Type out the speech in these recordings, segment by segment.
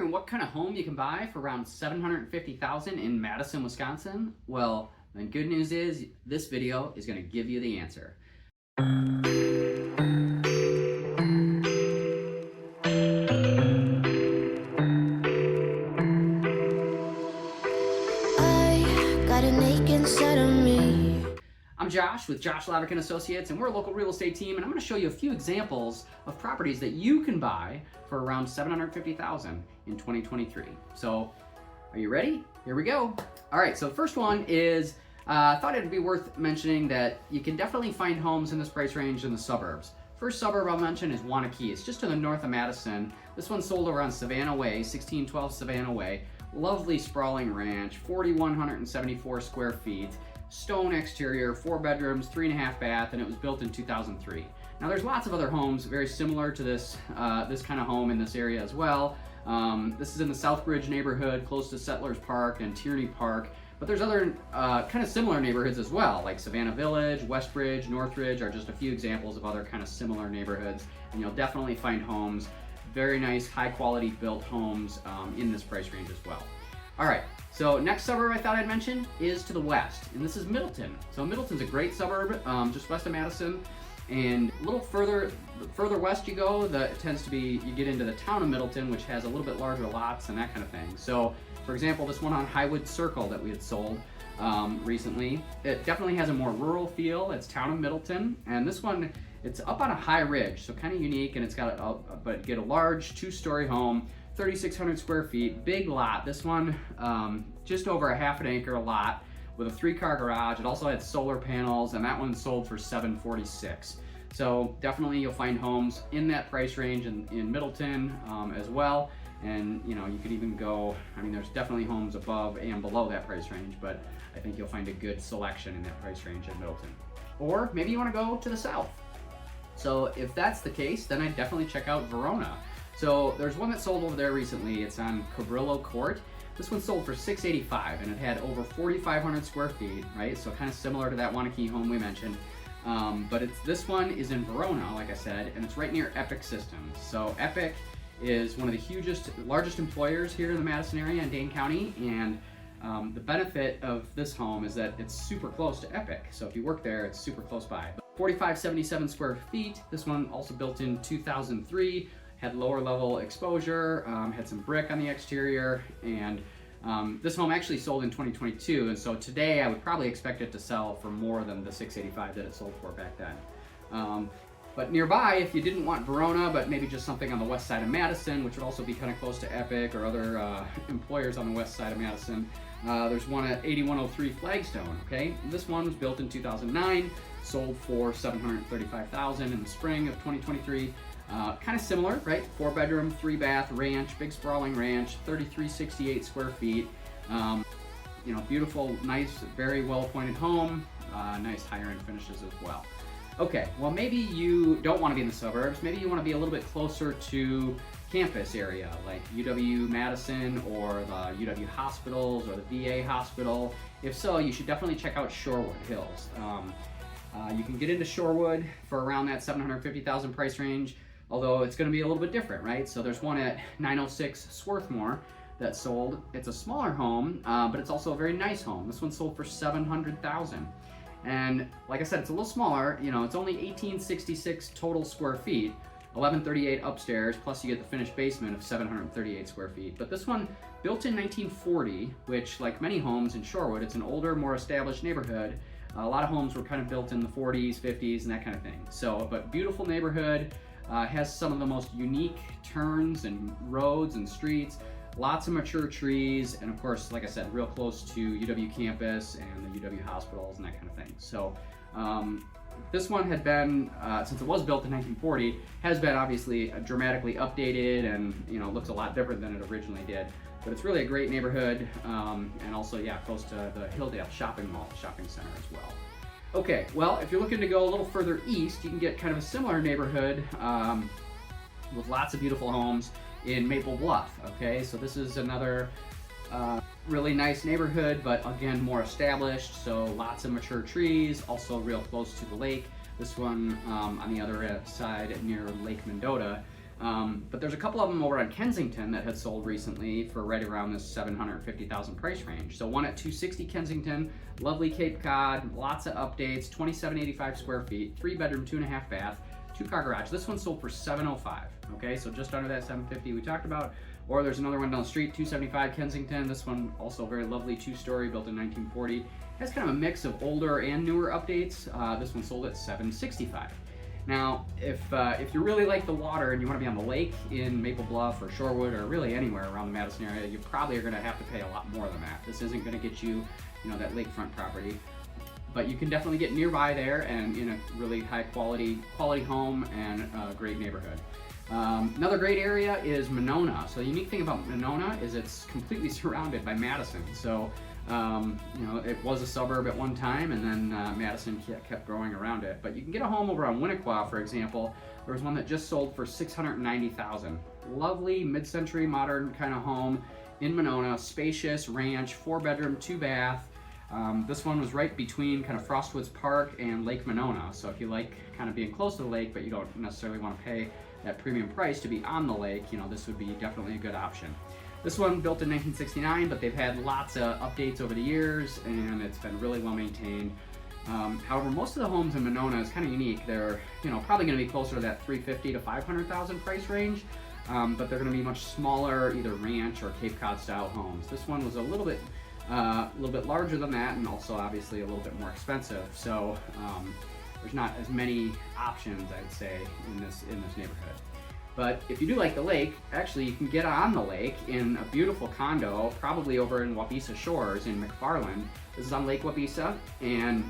wondering what kind of home you can buy for around $750,000 in Madison, Wisconsin? Well, then good news is this video is going to give you the answer. I got an ache inside of me. I'm Josh with Josh Lavick & Associates, and we're a local real estate team, and I'm going to show you a few examples of properties that you can buy for around $750,000 in 2023. So, are you ready? Here we go. All right, so the first one is, I thought it'd be worth mentioning that you can definitely find homes in this price range in the suburbs. First suburb I'll mention is Waunakee. It's just to the north of Madison. This one sold over on Savannah Way, 1612 Savannah Way. Lovely sprawling ranch, 4,174 square feet. Stone exterior, 4 bedrooms, 3.5 bath, and it was built in 2003. Now there's lots of other homes very similar to this this kind of home in this area as well. This is in the Southbridge neighborhood, close to Settlers Park and Tierney Park. But there's other kind of similar neighborhoods as well, like Savannah Village, Westbridge, Northridge are just a few examples of other kind of similar neighborhoods. And you'll definitely find homes, very nice, high quality built homes in this price range as well. All right, so next suburb I thought I'd mention is to the west, and this is Middleton. So Middleton's a great suburb, just west of Madison, and a little further west you go, it tends to be, you get into the town of Middleton, which has a little bit larger lots and that kind of thing. So, for example, this one on Highwood Circle that we had sold recently, it definitely has a more rural feel. It's town of Middleton, and this one, it's up on a high ridge, so kind of unique, and it's got but get a large 2-story home. 3,600 square feet, big lot. This one, just over a half an acre lot with a 3-car garage. It also had solar panels, and that one sold for $746,000. So definitely you'll find homes in that price range in Middleton as well. And you know, you could even go, I mean, there's definitely homes above and below that price range, but I think you'll find a good selection in that price range in Middleton. Or maybe you want to go to the south. So if that's the case, then I'd definitely check out Verona. So there's one that sold over there recently. It's on Cabrillo Court. This one sold for $685,000, and it had over 4,500 square feet, right? So kind of similar to that Waunakee home we mentioned. But this one is in Verona, like I said, and it's right near Epic Systems. So Epic is one of the largest employers here in the Madison area in Dane County, and the benefit of this home is that it's super close to Epic. So if you work there, it's super close by. 4,577 square feet. This one also built in 2003. Had lower level exposure, had some brick on the exterior, and this home actually sold in 2022, and so today I would probably expect it to sell for more than the $685,000 that it sold for back then. But nearby, if you didn't want Verona, but maybe just something on the west side of Madison, which would also be kind of close to Epic or other employers on the west side of Madison, there's one at 8103 Flagstone, okay? This one was built in 2009, sold for $735,000 in the spring of 2023. Kind of similar, right? 4-bedroom, 3-bath ranch, big sprawling ranch, 3,368 square feet. You know, beautiful, nice, very well-appointed home. Nice higher-end finishes as well. Okay, well maybe you don't want to be in the suburbs. Maybe you want to be a little bit closer to campus area, like UW-Madison or the UW hospitals or the VA hospital. If so, you should definitely check out Shorewood Hills. You can get into Shorewood for around that $750,000 price range, although it's going to be a little bit different, right? So there's one at 906 Swarthmore that sold. It's a smaller home, but it's also a very nice home. This one sold for $700,000. And like I said, it's a little smaller. You know, it's only 1,866 total square feet, 1,138 upstairs, plus you get the finished basement of 738 square feet. But this one, built in 1940, which like many homes in Shorewood, it's an older, more established neighborhood. A lot of homes were kind of built in the 40s, 50s, and that kind of thing. So, but beautiful neighborhood, has some of the most unique turns and roads and streets, lots of mature trees, and of course, like I said, real close to UW campus and the UW hospitals and that kind of thing. So, this one had been, since it was built in 1940, has been obviously dramatically updated, and you know, looks a lot different than it originally did. But it's really a great neighborhood, and also, yeah, close to the Hilldale Shopping Center as well. Okay, well, if you're looking to go a little further east, you can get kind of a similar neighborhood with lots of beautiful homes in Maple Bluff, okay? So this is another really nice neighborhood, but again, more established, so lots of mature trees, also real close to the lake. This one on the other side near Lake Mendota. But there's a couple of them over on Kensington that had sold recently for right around this $750,000 price range. So one at 260 Kensington, lovely Cape Cod, lots of updates, 2785 square feet, 3-bedroom, 2.5 bath, 2-car garage. This one sold for $705. Okay, so just under that $750 we talked about. Or there's another one down the street, 275 Kensington. This one also very lovely, 2-story, built in 1940. Has kind of a mix of older and newer updates. This one sold at $765. Now, if you really like the water and you want to be on the lake in Maple Bluff or Shorewood or really anywhere around the Madison area, you probably are going to have to pay a lot more than that. This isn't going to get you, that lakefront property. But you can definitely get nearby there and in a really high quality home and a great neighborhood. Another great area is Monona. So the unique thing about Monona is it's completely surrounded by Madison. So it was a suburb at one time, and then Madison kept growing around it. But you can get a home over on Winnequa, for example. There was one that just sold for $690,000. Lovely mid-century modern kind of home in Monona, spacious ranch, 4-bedroom, 2-bath. This one was right between kind of Frostwoods Park and Lake Monona. So if you like kind of being close to the lake, but you don't necessarily want to pay that premium price to be on the lake, this would be definitely a good option. This one built in 1969, but they've had lots of updates over the years, and it's been really well maintained. However, most of the homes in Monona is kind of unique. They're probably going to be closer to that $350,000 to $500,000 price range, but they're going to be much smaller, either ranch or Cape Cod style homes. This one was a little bit larger than that, and also obviously a little bit more expensive. So there's not as many options, I'd say, in this neighborhood. But if you do like the lake, actually you can get on the lake in a beautiful condo, probably over in Waubesa Shores in McFarland. This is on Lake Waubesa, and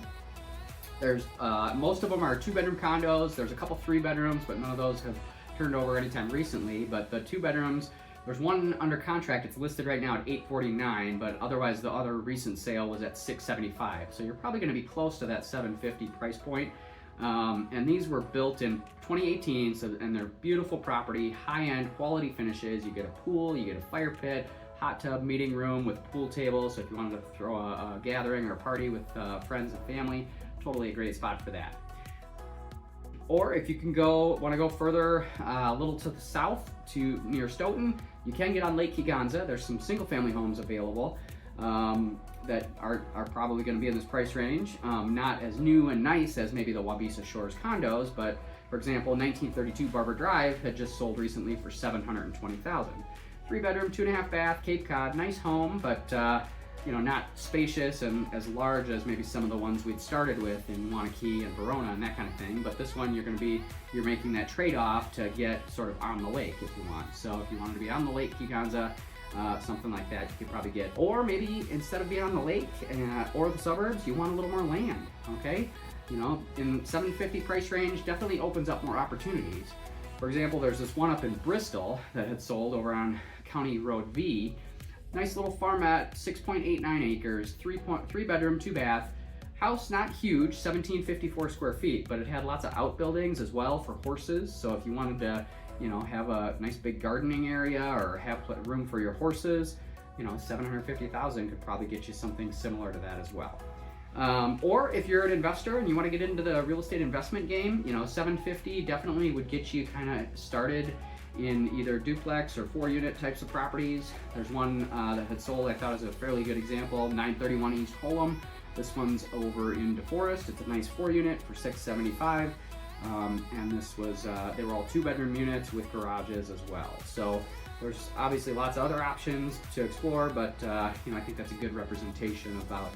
there's most of them are 2-bedroom condos. There's a couple 3-bedrooms, but none of those have turned over anytime recently. But the 2-bedrooms, there's one under contract. It's listed right now at $849, but otherwise the other recent sale was at $675. So you're probably going to be close to that $750 price point. And these were built in 2018, and they're beautiful property, high-end quality finishes. You get a pool, you get a fire pit, hot tub, meeting room with pool table. So if you wanted to throw a gathering or a party with friends and family, totally a great spot for that. Or if you want to go further, a little to the south to near Stoughton, you can get on Lake Kegonsa. There's some single-family homes available that are probably going to be in this price range. Not as new and nice as maybe the Waubesa Shores condos, but for example, 1932 Barber Drive had just sold recently for $720,000. 3-bedroom, 2.5 bath, Cape Cod, nice home, but not spacious and as large as maybe some of the ones we'd started with in Wanakee and Verona and that kind of thing. But this one, you're making that trade-off to get sort of on the lake if you want. So if you wanted to be on the Lake Kegonsa, something like that you could probably get. Or maybe instead of being on the lake or the suburbs, you want a little more land, okay? In $750 price range definitely opens up more opportunities. For example, there's this one up in Bristol that had sold over on County Road V. Nice little farmette, 6.89 acres, 3-bedroom, 2-bath. House not huge, 1754 square feet, but it had lots of outbuildings as well for horses. So if you wanted to have a nice big gardening area or have room for your horses, $750,000 could probably get you something similar to that as well. Or if you're an investor and you want to get into the real estate investment game, $750 definitely would get you kind of started in either duplex or 4-unit types of properties. There's one that had sold, I thought was a fairly good example, 931 East Holum. This one's over in DeForest. It's a nice 4-unit for $675. And this was, they were all 2-bedroom units with garages as well. So there's obviously lots of other options to explore, but I think that's a good representation about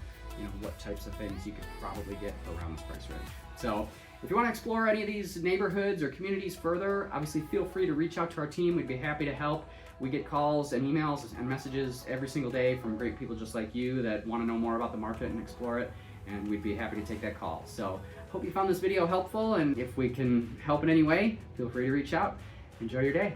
what types of things you could probably get around this price range. So if you want to explore any of these neighborhoods or communities further, obviously feel free to reach out to our team. We'd be happy to help. We get calls and emails and messages every single day from great people just like you that want to know more about the market and explore it, and we'd be happy to take that call. So hope you found this video helpful, and if we can help in any way, feel free to reach out. Enjoy your day.